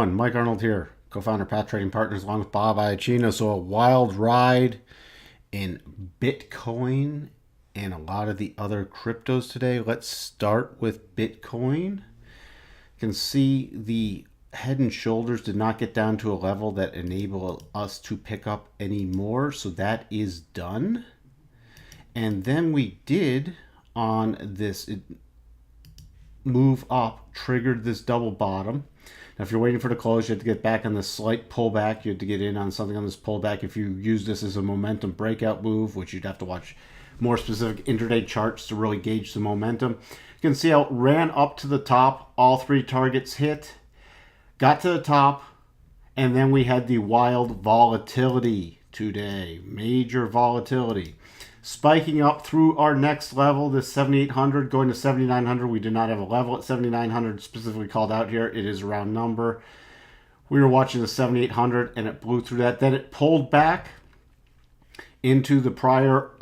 everyone, Mike Arnold here, co-founder Path Trading Partners along with Bob Iacchino. So a wild ride in Bitcoin and a lot of the other cryptos today. Let's start with Bitcoin. You can see the head and shoulders did not get down to a level that enabled us to pick up any more. So that is done. And then we did on this move up, triggered this double bottom. Now, if you're waiting for the close, you have to get back on this slight pullback. You have to get in on something on this pullback. If you use this as a momentum breakout move, which you'd have to watch more specific intraday charts to really gauge the momentum. You can see how it ran up to the top. All three targets hit, got to the top, and then we had the wild volatility today. Major volatility. Spiking up through our next level, this 7,800 going to 7,900. We did not have a level at 7,900 specifically called out here. It is a round number. We were watching the 7,800 and it blew through that. Then it pulled back into the prior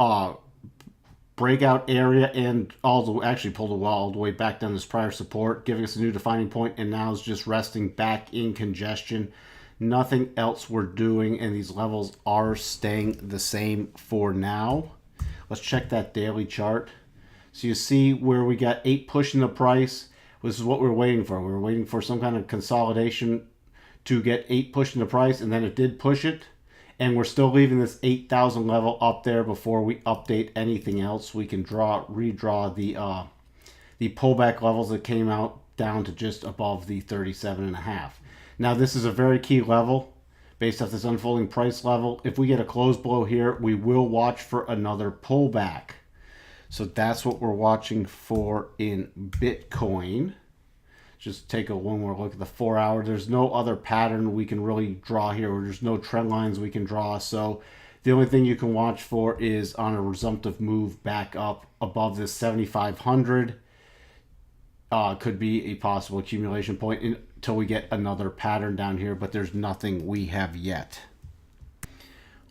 breakout area and also actually pulled all the way back down this prior support, giving us a new defining point, and now is just resting back in congestion. Nothing else we're doing, and these levels are staying the same for now. Let's check that daily chart. So you see where we got 8 pushing the price. This is what we were waiting for. We were waiting for some kind of consolidation to get 8 pushing the price, and then it did push it. And we're still leaving this 8,000 level up there before we update anything else. We can redraw the pullback levels that came out down to just above the 37.5. Now this is a very key level based off this unfolding price level. If we get a close below here, we will watch for another pullback. So that's what we're watching for in Bitcoin. Just take one more look at the 4 hour. There's no other pattern we can really draw here. There's no trend lines we can draw. So the only thing you can watch for is on a resumptive move back up above this 7,500. Could be a possible accumulation point until we get another pattern down here, but there's nothing we have yet.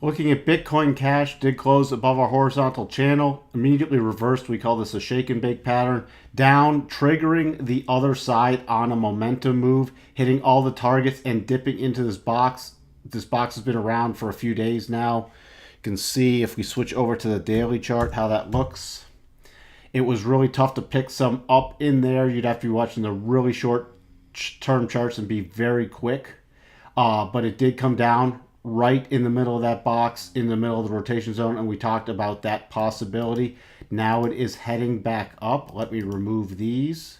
Looking at Bitcoin Cash, did close above our horizontal channel, immediately reversed. We call this a shake and bake pattern. Down, triggering the other side on a momentum move, hitting all the targets and dipping into this box. This box has been around for a few days now. You can see if we switch over to the daily chart how that looks. It was really tough to pick some up in there. You'd have to be watching the really short term charts and be very quick. But it did come down right in the middle of that box, in the middle of the rotation zone, and we talked about that possibility. Now it is heading back up. Let me remove these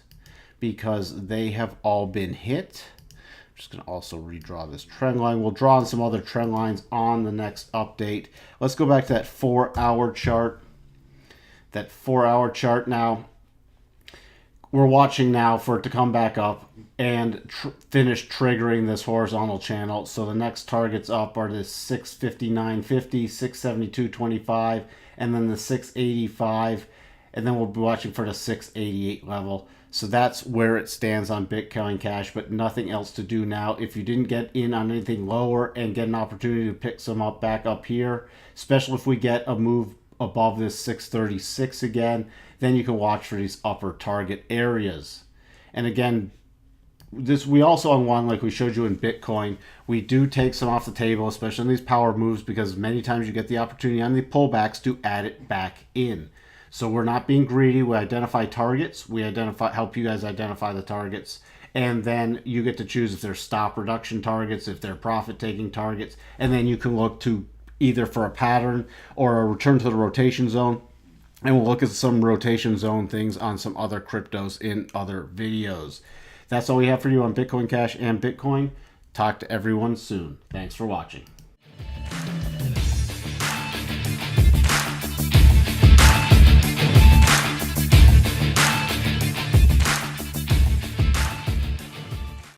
because they have all been hit. I'm just going to also redraw this trend line. We'll draw on some other trend lines on the next update. Let's go back to that 4 hour chart. That 4 hour chart now, we're watching now for it to come back up and finish triggering this horizontal channel. So the next targets up are this 659.50, 672.25, and then the 685, and then we'll be watching for the 688 level. So that's where it stands on Bitcoin Cash, but nothing else to do now. If you didn't get in on anything lower and get an opportunity to pick some up back up here, especially if we get a move above this 636 again, then you can watch for these upper target areas. And again, this we also unwind, like we showed you in Bitcoin. We do take some off the table, especially in these power moves, because many times you get the opportunity on the pullbacks to add it back in. So we're not being greedy. We identify targets. We help you guys identify the targets. And then you get to choose if they're stop reduction targets, if they're profit taking targets. And then you can look to either for a pattern or a return to the rotation zone. And we'll look at some rotation zone things on some other cryptos in other videos. That's all we have for you on Bitcoin Cash and Bitcoin. Talk to everyone soon. Thanks for watching.